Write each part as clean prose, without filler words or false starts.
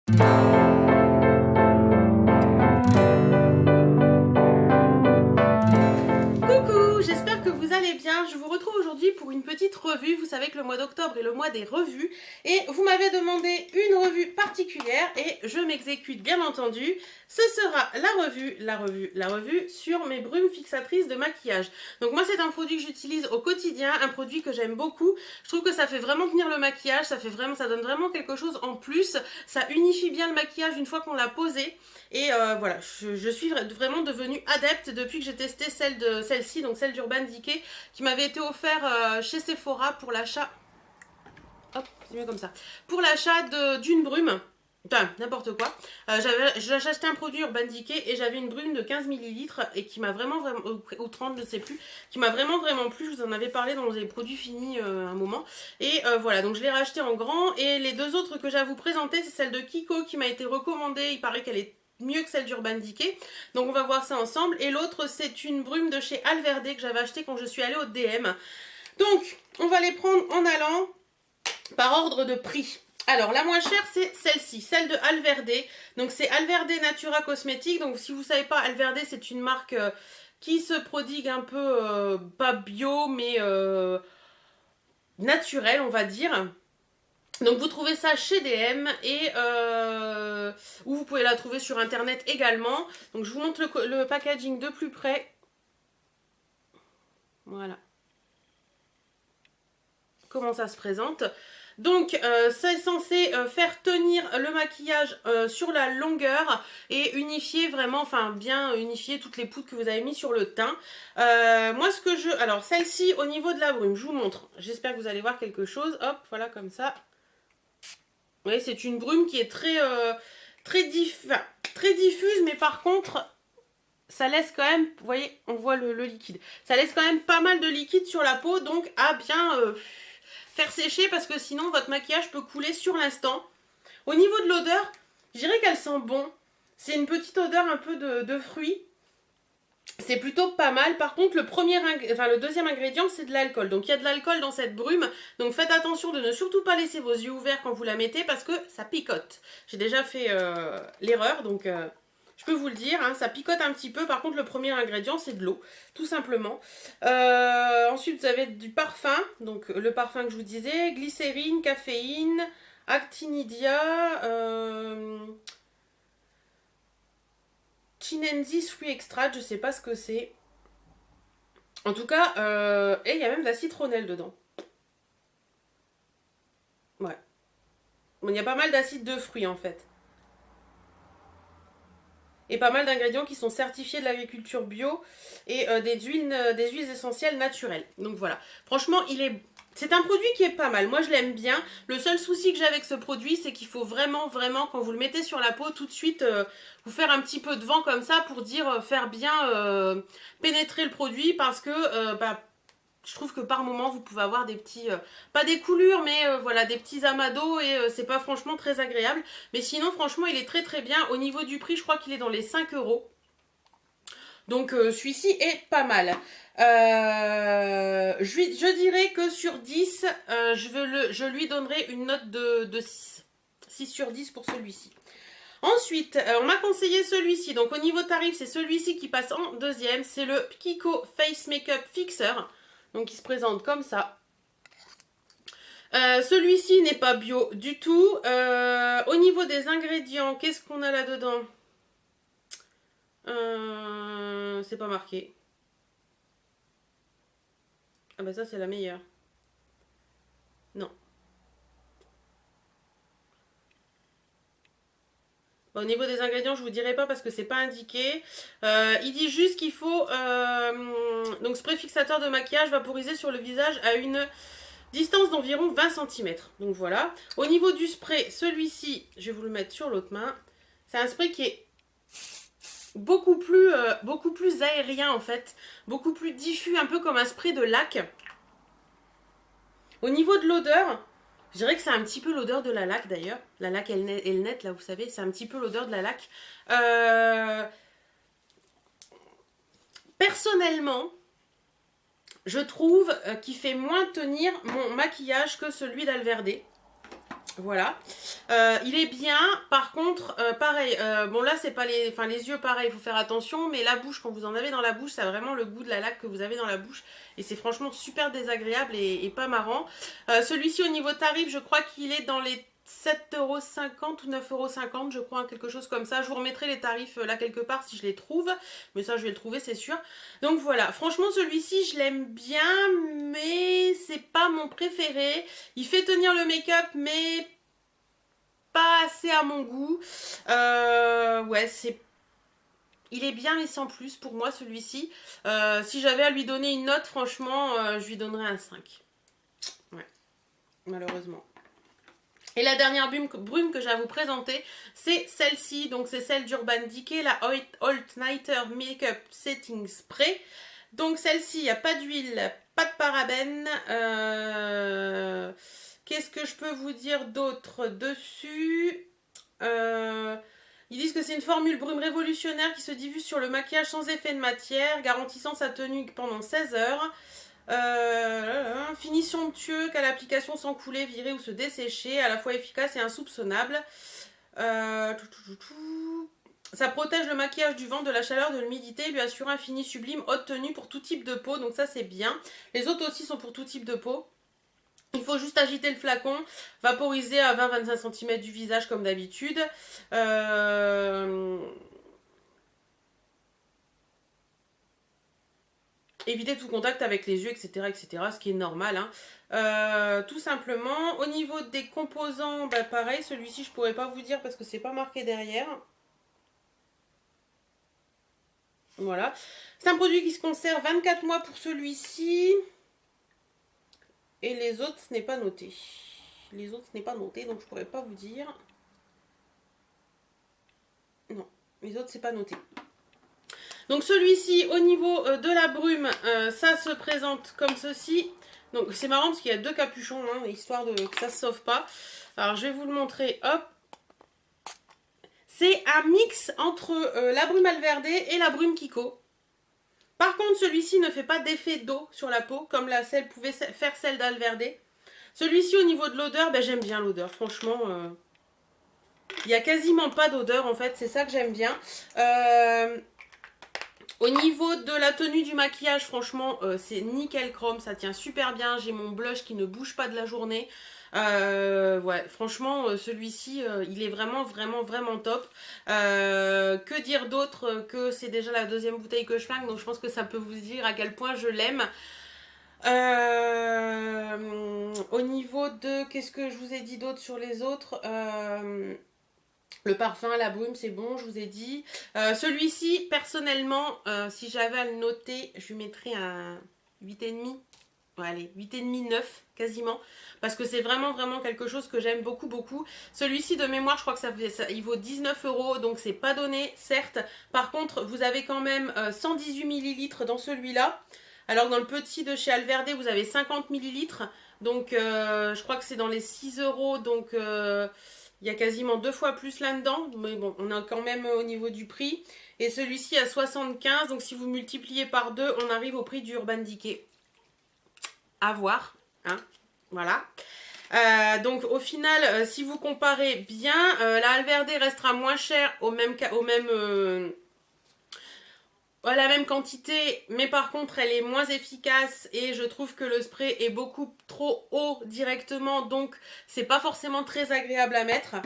Coucou, j'espère que vous allez bien. Je vous retrouve aujourd'hui pour une petite revue. Vous savez que le mois d'octobre est le mois des revues et vous m'avez demandé une revue particulière et je m'exécute bien entendu. Ce sera la revue sur mes brumes fixatrices de maquillage. Donc moi c'est un produit que j'utilise au quotidien, un produit que j'aime beaucoup. Je trouve que ça fait vraiment tenir le maquillage, ça donne vraiment quelque chose en plus. Ça unifie bien le maquillage une fois qu'on l'a posé. Et voilà, je suis vraiment devenue adepte depuis que j'ai testé celle-ci, donc celle d'Urban Decay, qui m'avait été offerte chez Sephora pour l'achat. Hop, c'est mieux comme ça. Pour l'achat d'une brume. Enfin, n'importe quoi. J'ai acheté un produit Urban Decay et j'avais une brume de 15 millilitres et qui m'a vraiment, ou 30, je ne sais plus, qui m'a vraiment plu. Je vous en avais parlé dans les produits finis un moment. Et voilà, donc je l'ai racheté en grand. Et les deux autres que j'ai à vous présenter, c'est celle de Kiko qui m'a été recommandée. Il paraît qu'elle est mieux que celle d'Urban Decay. Donc on va voir ça ensemble. Et l'autre, c'est une brume de chez Alverde que j'avais acheté quand je suis allée au DM. Donc, on va les prendre en allant par ordre de prix. Alors, la moins chère, c'est celle-ci, celle de Alverde. Donc, c'est Alverde Natura Cosmétique. Donc, si vous ne savez pas, Alverde, c'est une marque qui se prodigue un peu, pas bio, mais naturelle, on va dire. Donc vous trouvez ça chez DM et ou vous pouvez la trouver sur internet également. Donc je vous montre le packaging de plus près. Voilà. Comment ça se présente. Donc c'est censé faire tenir le maquillage sur la longueur et unifier vraiment, enfin bien unifier toutes les poudres que vous avez mis sur le teint. Moi ce que je... Alors celle-ci au niveau de la brume, je vous montre. J'espère que vous allez voir quelque chose. Hop, voilà comme ça. Vous voyez, c'est une brume qui est très diffuse, mais par contre, ça laisse quand même, vous voyez, on voit le liquide. Ça laisse quand même pas mal de liquide sur la peau, donc à bien faire sécher parce que sinon votre maquillage peut couler sur l'instant. Au niveau de l'odeur, je dirais qu'elle sent bon. C'est une petite odeur un peu de fruits. C'est plutôt pas mal. Par contre, le deuxième ingrédient, c'est de l'alcool. Donc, il y a de l'alcool dans cette brume. Donc, faites attention de ne surtout pas laisser vos yeux ouverts quand vous la mettez parce que ça picote. J'ai déjà fait l'erreur, donc je peux vous le dire. Hein, ça picote un petit peu. Par contre, le premier ingrédient, c'est de l'eau, tout simplement. Ensuite, vous avez du parfum. Donc, le parfum que je vous disais. Glycérine, caféine, actinidia... Chinensis Fruit Extract, je sais pas ce que c'est. En tout cas, et il y a même de la citronnelle dedans. Ouais. Bon, il y a pas mal d'acides de fruits en fait. Et pas mal d'ingrédients qui sont certifiés de l'agriculture bio et des huiles essentielles naturelles. Donc voilà. Franchement, c'est un produit qui est pas mal. Moi, je l'aime bien. Le seul souci que j'ai avec ce produit, c'est qu'il faut vraiment, quand vous le mettez sur la peau, tout de suite, vous faire un petit peu de vent comme ça pour faire bien pénétrer le produit parce que je trouve que par moment, vous pouvez avoir des petits... pas des coulures, mais voilà, des petits amas d'eau et c'est pas franchement très agréable. Mais sinon, franchement, il est très très bien. Au niveau du prix, je crois qu'il est dans les 5 euros. Donc celui-ci est pas mal. Je dirais que sur 10, je lui donnerai une note de 6. 6 sur 10 pour celui-ci. Ensuite, on m'a conseillé celui-ci. Donc au niveau tarif, c'est celui-ci qui passe en deuxième. C'est le Kiko Face Makeup Fixer. Donc il se présente comme ça. Celui-ci n'est pas bio du tout. Au niveau des ingrédients, qu'est-ce qu'on a là-dedans? C'est pas marqué. Ah bah ça c'est la meilleure. Non. Au niveau des ingrédients, je vous dirai pas parce que c'est pas indiqué. Il dit juste qu'il faut donc spray fixateur de maquillage vaporisé sur le visage à une distance d'environ 20 cm. Donc voilà. Au niveau du spray, celui-ci, je vais vous le mettre sur l'autre main. C'est un spray qui est beaucoup plus aérien en fait, beaucoup plus diffus, un peu comme un spray de lac. Au niveau de l'odeur, je dirais que c'est un petit peu l'odeur de la laque d'ailleurs. La laque Elnet, là vous savez, c'est un petit peu l'odeur de la laque. Personnellement, je trouve qu'il fait moins tenir mon maquillage que celui d'Alverde. Voilà, il est bien. Par contre, pareil, bon là c'est pas les, enfin les yeux pareil, il faut faire attention, mais la bouche, quand vous en avez dans la bouche, ça a vraiment le goût de la laque que vous avez dans la bouche, et c'est franchement super désagréable et pas marrant. Celui-ci au niveau tarif, je crois qu'il est dans les 7,50 € ou 9,50 € je crois, quelque chose comme ça. Je vous remettrai les tarifs là quelque part si je les trouve, mais ça je vais le trouver c'est sûr. Donc voilà, franchement celui-ci je l'aime bien, mais c'est pas mon préféré. Il fait tenir le make-up, mais pas assez à mon goût. Ouais, c'est... Il est bien mais sans plus pour moi celui-ci. Si j'avais à lui donner une note, franchement, je lui donnerais un 5. Ouais, malheureusement. Et la dernière brume que j'ai à vous présenter, c'est celle-ci. Donc c'est celle d'Urban Decay, la Alt Nighter Makeup Setting Spray. Donc celle-ci, il n'y a pas d'huile, pas de parabènes. Qu'est-ce que je peux vous dire d'autre dessus? Ils disent que c'est une formule brume révolutionnaire qui se diffuse sur le maquillage sans effet de matière, garantissant sa tenue pendant 16 heures. Fini somptueux qu'à l'application sans couler, virer ou se dessécher, à la fois efficace et insoupçonnable. Ça protège le maquillage du vent, de la chaleur, de l'humidité, lui assure un fini sublime, haute tenue pour tout type de peau, donc ça c'est bien. Les autres aussi sont pour tout type de peau. Il faut juste agiter le flacon, vaporiser à 20-25 cm du visage comme d'habitude. Éviter tout contact avec les yeux, etc. etc. ce qui est normal. Hein. Tout simplement. Au niveau des composants, bah pareil, celui-ci je pourrais pas vous dire parce que c'est pas marqué derrière. Voilà. C'est un produit qui se conserve 24 mois pour celui-ci. Et les autres, ce n'est pas noté. Les autres, ce n'est pas noté, donc je pourrais pas vous dire. Non, les autres, c'est pas noté. Donc celui-ci, au niveau de la brume, ça se présente comme ceci. Donc c'est marrant parce qu'il y a deux capuchons, hein, histoire que ça se sauve pas. Alors je vais vous le montrer, hop. C'est un mix entre la brume Alverde et la brume Kiko. Par contre, celui-ci ne fait pas d'effet d'eau sur la peau, comme celle pouvait faire celle d'Alverde. Celui-ci, au niveau de l'odeur, ben, j'aime bien l'odeur, franchement. Il n'y a quasiment pas d'odeur, en fait, c'est ça que j'aime bien. Au niveau de la tenue du maquillage, franchement, c'est nickel chrome, ça tient super bien. J'ai mon blush qui ne bouge pas de la journée. Ouais, franchement, celui-ci, il est vraiment, vraiment, vraiment top. Que dire d'autre que c'est déjà la deuxième bouteille que je flingue, donc je pense que ça peut vous dire à quel point je l'aime. Au niveau de... Qu'est-ce que je vous ai dit d'autre sur les autres le parfum, la brume, c'est bon, je vous ai dit. Celui-ci, personnellement, si j'avais à le noter, je lui mettrais un 8,5. Ouais, allez, 8,5, 9, quasiment. Parce que c'est vraiment, vraiment quelque chose que j'aime beaucoup, beaucoup. Celui-ci, de mémoire, je crois que il vaut 19 €, donc c'est pas donné, certes. Par contre, vous avez quand même 118 ml dans celui-là. Alors, dans le petit de chez Alverde, vous avez 50 ml. Donc, je crois que c'est dans les 6 €, donc... il y a quasiment 2 fois plus là-dedans, mais bon, on a quand même au niveau du prix. Et celui-ci à 75, donc si vous multipliez par 2, on arrive au prix du Urban Decay. À voir, hein, voilà. Donc au final, si vous comparez bien, la Alverde restera moins chère à la même quantité, mais par contre elle est moins efficace et je trouve que le spray est beaucoup trop haut directement, donc c'est pas forcément très agréable à mettre.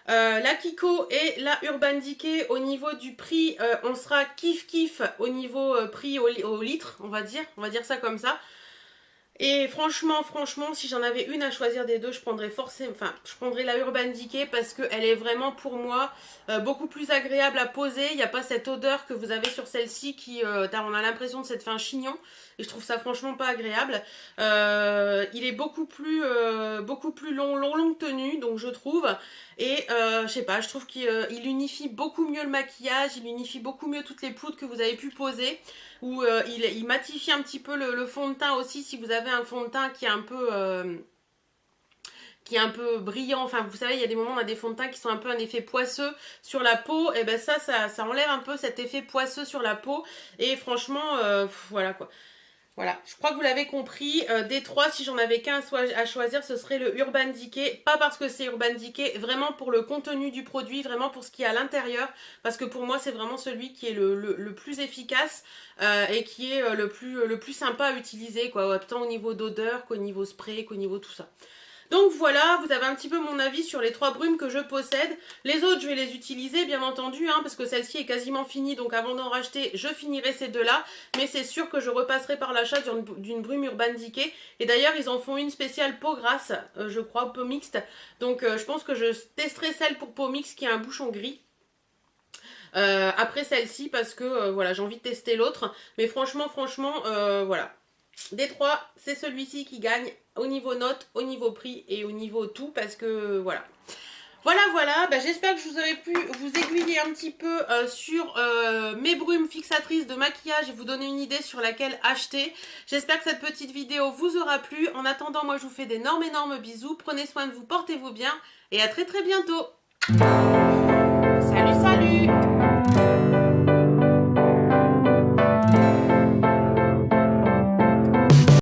La Kiko et la Urban Decay, au niveau du prix, on sera kiff au niveau prix au litre, on va dire ça comme ça. Et franchement, si j'en avais une à choisir des deux, je prendrais la Urban Decay parce qu'elle est vraiment pour moi beaucoup plus agréable à poser. Il n'y a pas cette odeur que vous avez sur celle-ci qui, on a l'impression de s'être fait un chignon. Et je trouve ça franchement pas agréable. Il est beaucoup plus longue tenue, donc je trouve. Et je sais pas, je trouve qu'il unifie beaucoup mieux le maquillage, il unifie beaucoup mieux toutes les poudres que vous avez pu poser. Ou il matifie un petit peu le fond de teint aussi, si vous avez un fond de teint qui est un peu brillant. Enfin, vous savez, il y a des moments, on a des fonds de teint qui sont un peu un effet poisseux sur la peau. Et ben ça enlève un peu cet effet poisseux sur la peau. Et franchement, voilà quoi. Voilà, je crois que vous l'avez compris, des trois, si j'en avais qu'un à choisir, ce serait le Urban Decay. Pas parce que c'est Urban Decay, vraiment pour le contenu du produit, vraiment pour ce qu'il y a à l'intérieur. Parce que pour moi, c'est vraiment celui qui est le plus efficace et qui est le plus sympa à utiliser, quoi, tant au niveau d'odeur qu'au niveau spray, qu'au niveau tout ça. Donc voilà, vous avez un petit peu mon avis sur les trois brumes que je possède. Les autres, je vais les utiliser, bien entendu, hein, parce que celle-ci est quasiment finie. Donc avant d'en racheter, je finirai ces deux-là. Mais c'est sûr que je repasserai par l'achat d'une brume Urban Decay. Et d'ailleurs, ils en font une spéciale peau grasse, je crois, peau mixte. Donc je pense que je testerai celle pour peau mixte qui a un bouchon gris. Après celle-ci, parce que voilà, j'ai envie de tester l'autre. Mais franchement, voilà. Des trois, c'est celui-ci qui gagne au niveau note, au niveau prix et au niveau tout parce que voilà. Voilà, bah, j'espère que je vous aurai pu vous aiguiller un petit peu sur mes brumes fixatrices de maquillage et vous donner une idée sur laquelle acheter. J'espère que cette petite vidéo vous aura plu. En attendant, moi je vous fais d'énormes bisous. Prenez soin de vous, portez-vous bien et à très bientôt.